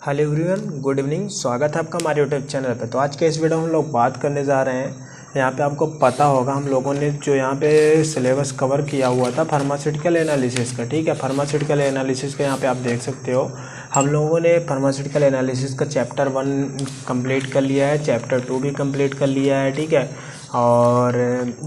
Hello everyone, good evening. स्वागत है आपका हमारे यूट्यूब चैनल पे। तो आज के इस वीडियो में हम लोग बात करने जा रहे हैं। यहाँ पे आपको पता होगा हम लोगों ने जो यहाँ पे सिलेबस कवर किया हुआ था फार्मास्यूटिकल एनालिसिस का, ठीक है। फार्मास्यूटिकल एनालिसिस का यहाँ पे आप देख सकते हो हम लोगों ने फार्मास्यूटिकल एनालिसिस का चैप्टर 1 कंप्लीट कर लिया है, चैप्टर 2 भी कंप्लीट कर लिया है, ठीक है। और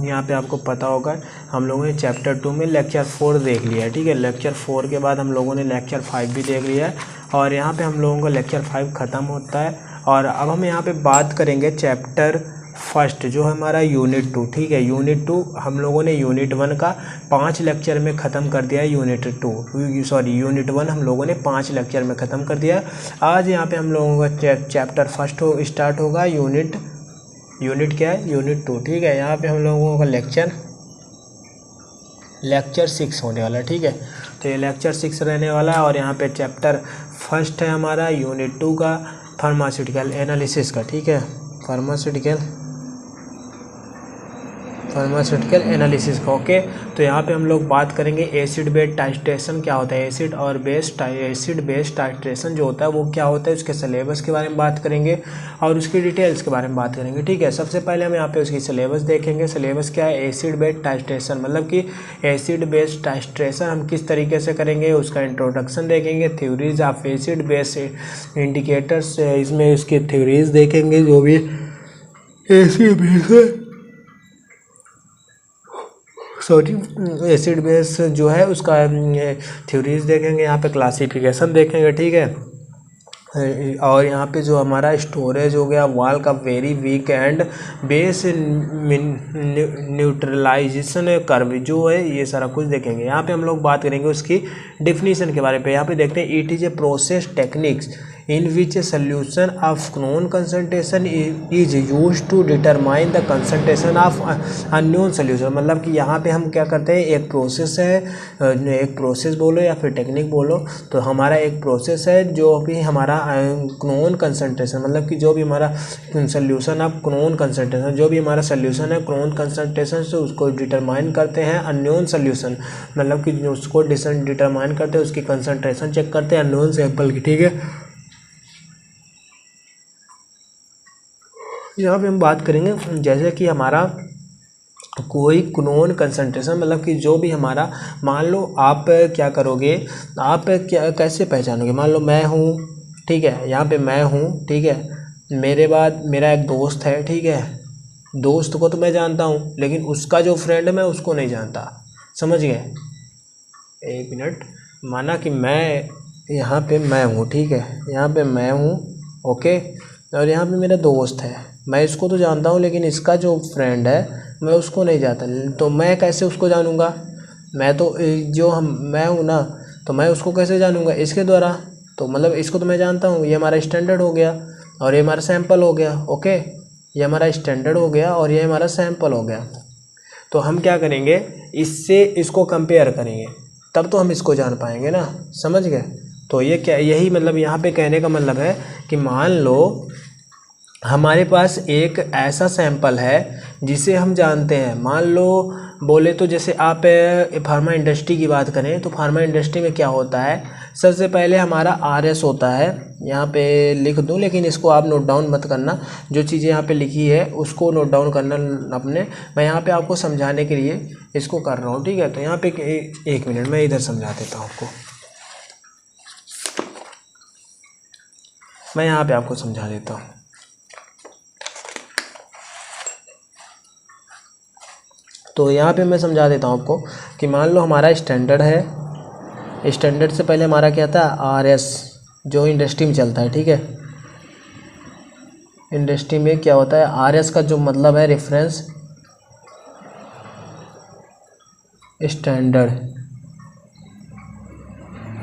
यहाँ पे आपको पता होगा हम लोगों ने चैप्टर 2 में लेक्चर 4 देख लिया है, ठीक है। लेक्चर 4 के बाद हम लोगों ने लेक्चर 5 भी देख लिया है और यहाँ पे हम लोगों का लेक्चर 5 ख़त्म होता है। और अब हम यहाँ पे बात करेंगे चैप्टर फर्स्ट जो हमारा यूनिट 2, ठीक है। यूनिट 2 हम लोगों ने यूनिट 1 का 5 लेक्चर में ख़त्म कर दिया है। यूनिट 1 हम लोगों ने 5 लेक्चर में ख़त्म कर दिया। आज यहाँ पे हम लोगों का चैप्टर फर्स्ट स्टार्ट होगा। यूनिट क्या है? यूनिट 2, ठीक है। यहाँ पे हम लोगों का लेक्चर 6 होने वाला है, ठीक है। तो ये लेक्चर 6 रहने वाला है और यहाँ पे चैप्टर फर्स्ट है हमारा यूनिट 2 का फार्मास्यूटिकल एनालिसिस का, ठीक है। फार्मास्यूटिकल एनालिसिस का, ओके। तो यहाँ पे हम लोग बात करेंगे एसिड बेस टाइट्रेशन क्या होता है। एसिड बेस टाइट्रेशन जो होता है वो क्या होता है, उसके सिलेबस के बारे में बात करेंगे और उसकी डिटेल्स के बारे में बात करेंगे, ठीक है। सबसे पहले हम यहाँ पे उसकी सिलेबस देखेंगे। सिलेबस क्या है? एसिड बेस टाइट्रेशन, मतलब कि एसिड बेस टाइट्रेशन हम किस तरीके से करेंगे उसका इंट्रोडक्शन देखेंगे। Theories of acid base indicators, इसमें इसकी थ्योरीज देखेंगे। जो भी एसिड बेस जो है उसका थ्योरीज देखेंगे। यहाँ पे क्लासिफिकेशन देखेंगे, ठीक है। और यहाँ पे जो हमारा स्टोरेज हो गया, वॉल का very weak and base neutralization curve जो है, ये सारा कुछ देखेंगे। यहाँ पे हम लोग बात करेंगे उसकी डिफिनीशन के बारे में। यहाँ पे देखते हैं it is a process techniques in which a solution of known concentration is used to determine the concentration of unknown solution। मतलब कि यहाँ पे हम क्या करते हैं, एक प्रोसेस है, एक प्रोसेस बोलो या फिर टेक्निक बोलो, तो हमारा एक प्रोसेस है जो भी हमारा known concentration, मतलब कि जो भी हमारा सोल्यूशन ऑफ known concentration, जो भी हमारा सोल्यूशन है known concentration से उसको डिटरमाइन करते हैं। अननोन सोल्यूशन मतलब कि उसको डिटरमाइन करते हैं, उसकी कंसनट्रेशन चेक करते हैं अननोन सैंपल की, ठीक है। यहाँ पे हम बात करेंगे जैसे कि हमारा कोई नोन कंसंट्रेशन, मतलब कि जो भी हमारा, मान लो आप क्या करोगे, आप क्या कैसे पहचानोगे। मान लो मैं हूँ, ठीक है, यहाँ पे मैं हूँ, ठीक है। मेरे बाद मेरा एक दोस्त है, ठीक है। दोस्त को तो मैं जानता हूँ लेकिन उसका जो फ्रेंड है मैं उसको नहीं जानता, समझ गए। एक मिनट, माना कि मैं यहाँ पे मैं हूँ, ठीक है। यहाँ पे मैं हूँ, ओके। और यहाँ पे मेरा दोस्त है, मैं इसको तो जानता हूँ लेकिन इसका जो फ्रेंड है मैं उसको नहीं जानता। तो मैं कैसे उसको जानूँगा? मैं तो मैं हूँ ना, तो मैं उसको कैसे जानूँगा? इसके द्वारा। तो मतलब इसको तो मैं जानता हूँ, ये हमारा स्टैंडर्ड हो गया और ये हमारा सैंपल हो गया, ओके। ये हमारा स्टैंडर्ड हो गया और ये हमारा सैंपल हो गया। तो हम क्या करेंगे, इससे इसको कंपेयर करेंगे, तब तो हम इसको जान पाएंगे ना, समझ गए। तो ये क्या, यही मतलब यहाँ पे कहने का मतलब है कि मान लो हमारे पास एक ऐसा सैंपल है जिसे हम जानते हैं। मान लो बोले तो जैसे आप फार्मा इंडस्ट्री की बात करें तो फार्मा इंडस्ट्री में क्या होता है, सबसे पहले हमारा आरएस होता है। यहाँ पे लिख दूँ लेकिन इसको आप नोट डाउन मत करना, जो चीज़ें यहाँ पे लिखी है उसको नोट डाउन करना अपने। मैं यहाँ पे आपको समझाने के लिए इसको कर रहा हूँ, ठीक है। तो यहाँ पे एक मिनट मैं इधर समझा देता हूँ आपको, मैं यहाँ पे आपको समझा देता हूँ। तो यहाँ पे मैं समझा देता हूँ आपको कि मान लो हमारा स्टैंडर्ड है, स्टैंडर्ड से पहले हमारा क्या था, आरएस, जो इंडस्ट्री में चलता है, ठीक है। इंडस्ट्री में क्या होता है, आरएस का जो मतलब है रेफरेंस स्टैंडर्ड।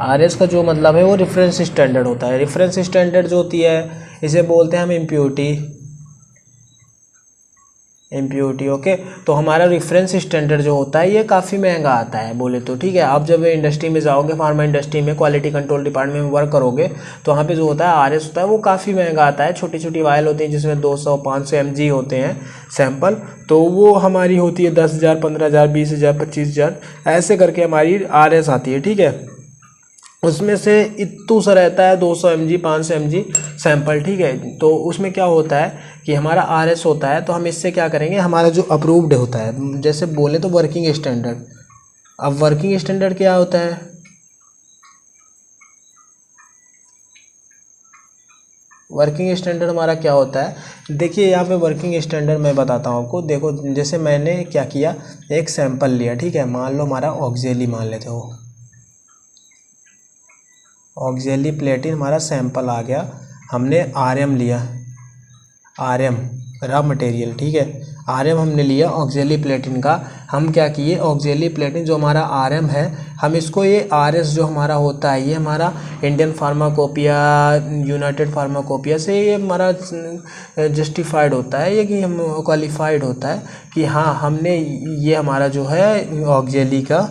आरएस का जो मतलब है वो रेफरेंस स्टैंडर्ड होता है। रेफरेंस स्टैंडर्ड जो होती है इसे बोलते हैं हम इम्प्योरिटी, ओके। तो हमारा रेफरेंस स्टैंडर्ड जो होता है ये काफ़ी महंगा आता है बोले तो, ठीक है। आप जब इंडस्ट्री में जाओगे, फार्मा इंडस्ट्री में क्वालिटी कंट्रोल डिपार्टमेंट में वर्क करोगे, तो वहाँ पे जो होता है आरएस होता है वो काफ़ी महंगा आता है। छोटी छोटी वायल होती हैं जिसमें 200-500 mg होते हैं सैंपल, तो वो हमारी होती है 10,000, 15,000, 20,000, 25,000 ऐसे करके हमारी आरएस आती है, ठीक है। उसमें से इतू सा रहता है 200 mg 500 mg सैंपल, ठीक है। तो उसमें क्या होता है कि हमारा RS होता है, तो हम इससे क्या करेंगे, हमारा जो अप्रूव्ड होता है, जैसे बोले तो वर्किंग स्टैंडर्ड। अब वर्किंग स्टैंडर्ड क्या होता है, वर्किंग स्टैंडर्ड हमारा क्या होता है, देखिए यहाँ पे वर्किंग स्टैंडर्ड मैं बताता हूँ आपको। देखो जैसे मैंने क्या किया, एक सैंपल लिया, ठीक है, मान लो हमारा ऑक्जेली मान लेते हो, ऑक्जेली प्लेटिन हमारा सैंपल आ गया, हमने RM लिया, RM रॉ मटेरियल, ठीक है, RM हमने लिया ऑक्जेली प्लेटिन का। हम क्या किए, ऑक्जेली प्लेटिन जो हमारा RM है, हम इसको ये RS जो हमारा होता है, ये हमारा इंडियन फार्माकोपिया, यूनाइटेड फार्माकोपिया से ये हमारा जस्टिफाइड होता है, ये कि हम क्वालिफाइड होता है कि हाँ हमने ये हमारा जो है ऑक्जेली का,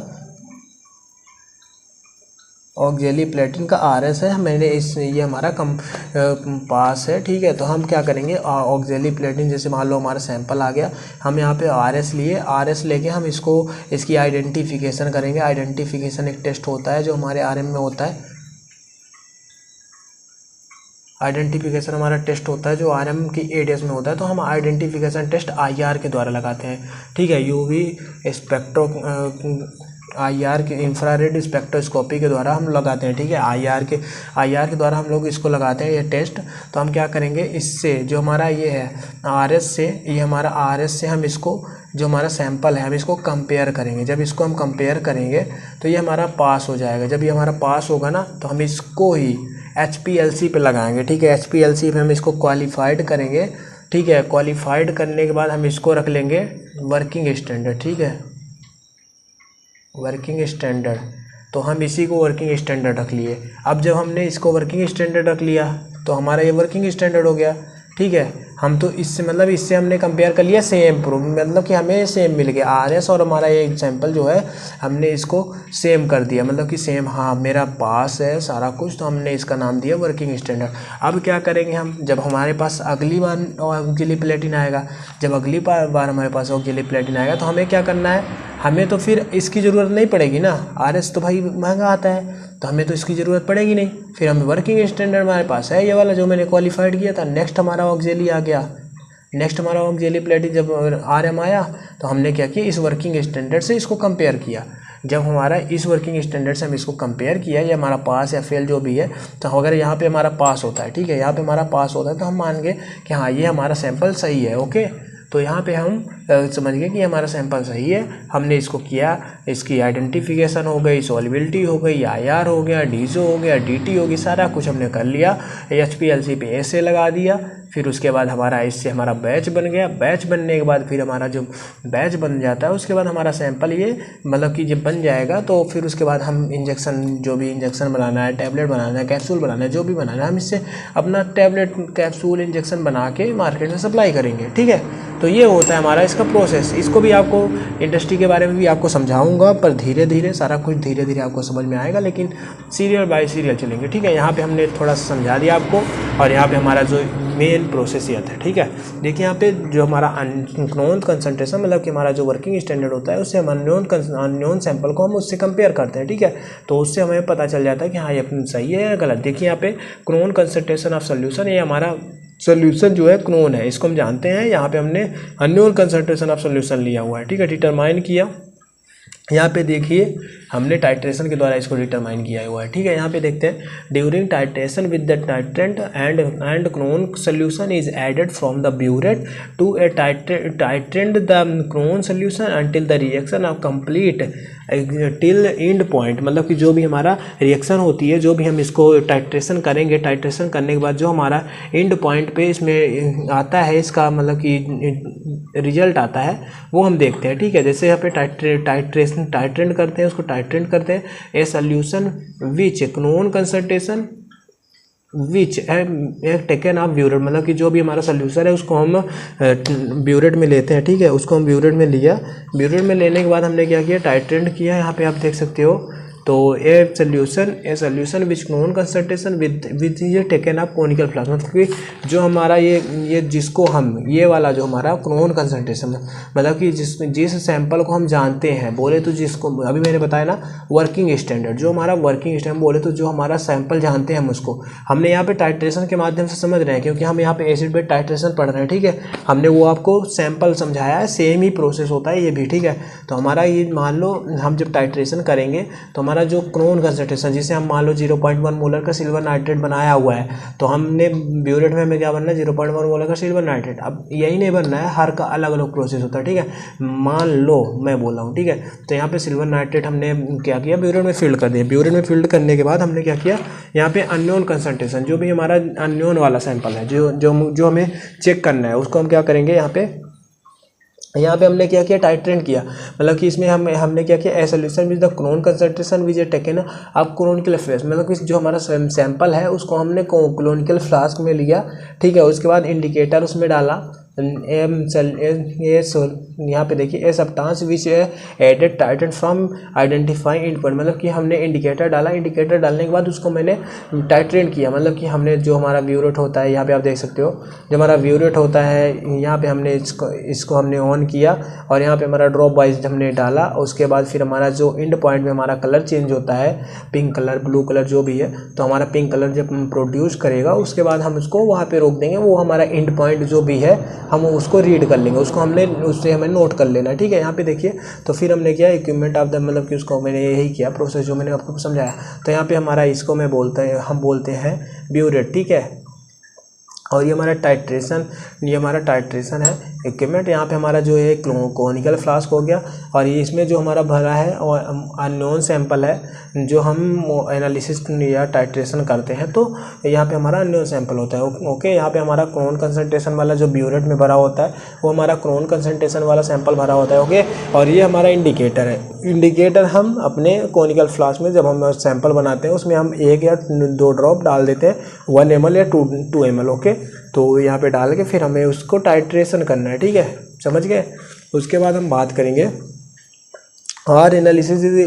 ऑक्जेली प्लेटिन का RS है, मैंने इस ये हमारा पास है, ठीक है। तो हम क्या करेंगे, ऑक्जेली प्लेटिन जैसे मान लो हमारा सैंपल आ गया, हम यहाँ पे RS लिए, RS लेके हम इसको इसकी आइडेंटिफिकेशन करेंगे। आइडेंटिफिकेशन एक टेस्ट होता है जो हमारे RM में होता है, आइडेंटिफिकेशन हमारा टेस्ट होता है जो RM की ADS में होता है। तो हम आइडेंटिफिकेशन टेस्ट IR के द्वारा लगाते हैं, ठीक है, UV स्पेक्ट्रो IR के इंफ्रारेड स्पेक्ट्रोस्कोपी के द्वारा हम लगाते हैं, ठीक है, IR के द्वारा हम लोग इसको लगाते हैं ये टेस्ट। तो हम क्या करेंगे, इससे जो हमारा ये है RS से, ये हमारा RS से हम इसको जो हमारा सैंपल है हम इसको कंपेयर करेंगे। जब इसको हम कंपेयर करेंगे तो ये हमारा पास हो जाएगा। जब ये हमारा पास होगा ना, तो हम इसको ही HPLC पे लगाएंगे, ठीक है, HPLC पे हम इसको क्वालिफाइड करेंगे, ठीक है। क्वालिफाइड करने के बाद हम इसको रख लेंगे वर्किंग स्टैंडर्ड, ठीक है, वर्किंग स्टैंडर्ड। तो हम इसी को वर्किंग स्टैंडर्ड रख लिए। अब जब हमने इसको वर्किंग स्टैंडर्ड रख लिया तो हमारा ये वर्किंग स्टैंडर्ड हो गया, ठीक है। हम तो इससे मतलब इससे हमने कंपेयर कर लिया सेम प्रूफ, मतलब कि हमें सेम मिल गया RS और हमारा ये एग्जाम्पल जो है हमने इसको सेम कर दिया, मतलब कि सेम, हाँ मेरा पास है सारा कुछ, तो हमने इसका नाम दिया वर्किंग स्टैंडर्ड। अब क्या करेंगे हम, जब हमारे पास अगली बार ऑक्जेली प्लेटिन आएगा, जब अगली बार हमारे पास ऑक्जेली प्लेटिन आएगा तो हमें क्या करना है, हमें तो फिर इसकी ज़रूरत नहीं पड़ेगी ना, RS तो भाई महंगा आता है, तो हमें तो इसकी ज़रूरत पड़ेगी नहीं। फिर हम वर्किंग स्टैंडर्ड हमारे पास है ये वाला जो मैंने क्वालिफाइड किया था। नेक्स्ट हमारा ऑक्जेली आ गया, नेक्स्ट हमारा ऑक्जेली प्लेटिन जब RM आया तो हमने क्या किया, इस वर्किंग स्टैंडर्ड से इसको कंपेयर किया। जब हमारा इस वर्किंग स्टैंडर्ड से हम इसको कंपेयर किया, ये हमारा पास या फेल जो भी है, तो अगर यहाँ पे हमारा पास होता है, ठीक है, यहाँ पे हमारा पास होता है, तो हम मान गए कि हाँ ये हमारा सैंपल सही है, ओके। तो यहाँ पे हम समझ गए कि हमारा सैंपल सही है, हमने इसको किया, इसकी आइडेंटिफिकेशन हो गई, सॉल्युबिलिटी हो गई, IR हो गया, DISO हो गया, DT होगी, सारा कुछ हमने कर लिया। HPLC पे ऐसे लगा दिया, फिर उसके बाद हमारा इससे हमारा बैच बन गया। बैच बनने के बाद फिर हमारा जो बैच बन जाता है उसके बाद हमारा सैंपल ये मतलब कि जब बन जाएगा तो फिर उसके बाद हम इंजेक्शन, जो भी इंजेक्शन बनाना है, टैबलेट बनाना है, कैप्सूल बनाना है, जो भी बनाना है, हम इससे अपना टैबलेट, कैप्सूल, इंजेक्शन बना के मार्केट में सप्लाई करेंगे, ठीक है। तो ये होता है हमारा इसका प्रोसेस। इसको भी आपको इंडस्ट्री के बारे में भी आपको समझाऊंगा, पर धीरे धीरे सारा कुछ धीरे धीरे आपको समझ में आएगा, लेकिन सीरियल बाय सीरियल चलेंगे, ठीक है। यहाँ पे हमने थोड़ा सा समझा दिया आपको, और यहाँ पे हमारा जो मेन प्रोसेस ये आता है, ठीक है। देखिए यहाँ पे जो हमारा अननोन कंसंट्रेशन, मतलब कि हमारा जो वर्किंग स्टैंडर्ड होता है उससे हम अननोन सैंपल को हम उससे कंपेयर करते हैं, ठीक है। तो उससे हमें पता चल जाता है कि हाँ ये सही है या गलत। देखिए यहाँ पे क्नोन कंसंट्रेशन ऑफ सोल्यूशन, ये हमारा सोल्यूशन जो है क्नोन है, इसको हम जानते हैं। यहाँ पे हमने अननोन कंसंट्रेशन ऑफ सोल्यूशन लिया हुआ है, ठीक है, डिटरमाइन किया। यहाँ पे देखिए हमने टाइट्रेशन के द्वारा इसको डिटरमाइन किया हुआ है, ठीक है। यहाँ पे देखते हैं, during titration with the titrant and known solution is added from the burette to a titrant the known solution until the reaction of complete till end point, मतलब कि जो भी हमारा रिएक्शन होती है, जो भी हम इसको टाइट्रेशन करेंगे, टाइट्रेशन करने के बाद जो हमारा एंड पॉइंट पे इसमें आता है, इसका मतलब कि रिजल्ट आता है, वो हम देखते हैं, ठीक है। जैसे यहाँ पे टाइट्रेंट करते हैं, उसको टाइट्रेंट करते हैं, a solution which known concentration which taken of burette, मतलब कि जो भी हमारा सोल्यूशन है उसको हम ब्यूरेट में लेते हैं, ठीक है। उसको हम ब्यूरेट में लिया, ब्यूरेट में लेने के बाद हमने क्या किया, टाइट्रेंट किया। यहाँ पे आप देख सकते हो तो ए solution which clone concentration with ये टेकन अप कोनिकल फ्लास्क, मतलब कि जो हमारा ये जिसको हम ये वाला जो हमारा क्लोन कंसंट्रेशन मतलब कि जिस सैंपल को हम जानते हैं, बोले तो जिसको अभी मैंने बताया ना वर्किंग स्टैंडर्ड, जो हमारा वर्किंग स्टैंडर्ड बोले तो जो हमारा सैंपल जानते हैं हम उसको हमने यहाँ पे टाइट्रेशन के माध्यम से समझ रहे हैं, क्योंकि हम यहाँ पे एसिड बेस टाइट्रेशन पढ़ रहे हैं। ठीक है, हमने वो आपको सैंपल समझाया है, सेम ही प्रोसेस होता है ये भी। ठीक है, तो हमारा ये मान लो हम जब टाइट्रेशन करेंगे तो हमारा जो क्लोन कंसंट्रेशन, जिसे हम मान लो 0.1 मोलर का सिल्वर नाइट्रेट बनाया हुआ है, तो हमने ब्यूरेट में हमें क्या बनना है 0.1 मोलर का सिल्वर नाइट्रेट। अब यही नहीं बनना है, हर का अलग अलग प्रोसेस होता है। ठीक है, मान लो मैं बोल रहा हूँ, ठीक है, तो यहाँ पे सिल्वर नाइट्रेट हमने क्या किया ब्यूरेट में फील्ड कर दिया। ब्यूरेट में फील्ड करने के बाद हमने क्या किया, यहाँ पे अननोन कंसंट्रेशन, जो भी हमारा अननोन वाला सैंपल है जो हमें चेक करना है, उसको हम क्या करेंगे, यहाँ पे हमने क्या किया टाइट्रेट किया, मतलब कि इसमें हमने क्या किया, a solution with the clone concentration which taken अब क्लोनिकल फ्लास्क, मतलब कि जो हमारा सैंपल है उसको हमने क्लोनिकल फ्लास्क में लिया। ठीक है, उसके बाद इंडिकेटर उसमें डाला, यहाँ पे देखिए a substance which added titrate from identifying end point, मतलब कि हमने इंडिकेटर डाला, इंडिकेटर डालने के बाद उसको मैंने टाइट्रेट किया, मतलब कि हमने जो हमारा ब्यूरेट होता है, यहाँ पे आप देख सकते हो जो हमारा ब्यूरेट होता है, यहाँ पे हमने इसको हमने ऑन किया और यहाँ पे हमारा ड्रॉप वाइज हमने डाला। उसके बाद फिर हमारा जो एंड पॉइंट में हमारा कलर चेंज होता है, पिंक कलर ब्लू कलर जो भी है, तो हमारा पिंक कलर जब प्रोड्यूस करेगा उसके बाद हम उसको वहाँ पे रोक देंगे, वो हमारा एंड पॉइंट जो भी है हम उसको रीड कर लेंगे, उससे हमें नोट कर लेना। ठीक है, यहाँ पे देखिए, तो फिर हमने किया इक्विपमेंट ऑफ द, मतलब कि उसको मैंने यही किया प्रोसेस जो मैंने आपको समझाया। तो यहाँ पे हमारा इसको हम बोलते हैं ब्यूरेट। ठीक है, और ये हमारा टाइट्रेशन है इक्विपमेंट। यहाँ पे हमारा जो है कोनिकल फ्लास्क हो गया, और ये इसमें जो हमारा भरा है और अननोन सैंपल है जो हम एनालिसिस या टाइट्रेशन करते हैं, तो यहाँ पे हमारा अननोन सैंपल होता है। ओके, यहाँ पे हमारा क्लोन कंसंट्रेशन वाला जो ब्यूरेट में भरा होता है वो हमारा क्लोन कंसंट्रेशन वाला सैंपल भरा होता है। ओके, और ये हमारा इंडिकेटर है। इंडिकेटर हम अपने कोनिकल फ्लास्क में जब हम सैंपल बनाते हैं उसमें हम 1 या 2 ड्रॉप डाल देते हैं, 1 ml या 2 ml। ओके, तो यहाँ पे डाल के फिर हमें उसको टाइट्रेशन करना है। ठीक है, समझ गए। उसके बाद हम बात करेंगे are analysis is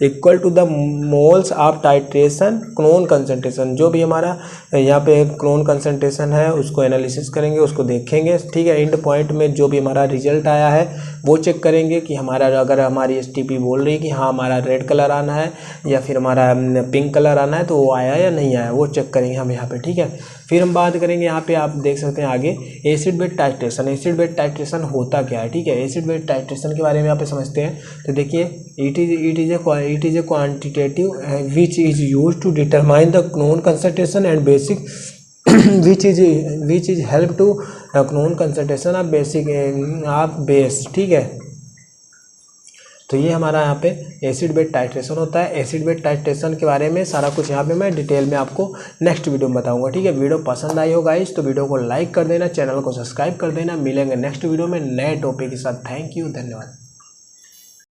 equal to the moles of titration clone concentration, जो भी हमारा यहाँ पे क्लोन कंसंट्रेशन है उसको एनालिसिस करेंगे, उसको देखेंगे। ठीक है, एंड पॉइंट में जो भी हमारा रिजल्ट आया है वो चेक करेंगे कि हमारा अगर हमारी एसटीपी बोल रही है कि हाँ हमारा रेड कलर आना है या फिर हमारा पिंक कलर आना है, तो वो आया या नहीं आया वो चेक करेंगे हम यहाँ पे। ठीक है, फिर हम बात करेंगे यहाँ पे आप देख सकते हैं आगे acid base titration. Acid base titration होता क्या है? ठीक है, एसिड बेस टाइट्रेशन के बारे में यहाँ पे समझते हैं। तो देखिए it is a quantitative which is used to determine the known concentration and basic which is help to known concentration of basic of base। ठीक है, तो ये हमारा यहाँ पे एसिड बेस टाइट्रेशन होता है। एसिड बेस टाइट्रेशन के बारे में सारा कुछ यहाँ पे मैं डिटेल में आपको नेक्स्ट वीडियो में बताऊंगा। ठीक है, वीडियो पसंद आई हो गाइस तो वीडियो को लाइक कर देना, चैनल को सब्सक्राइब कर देना। मिलेंगे नेक्स्ट वीडियो में नए टॉपिक के साथ। थैंक यू, धन्यवाद।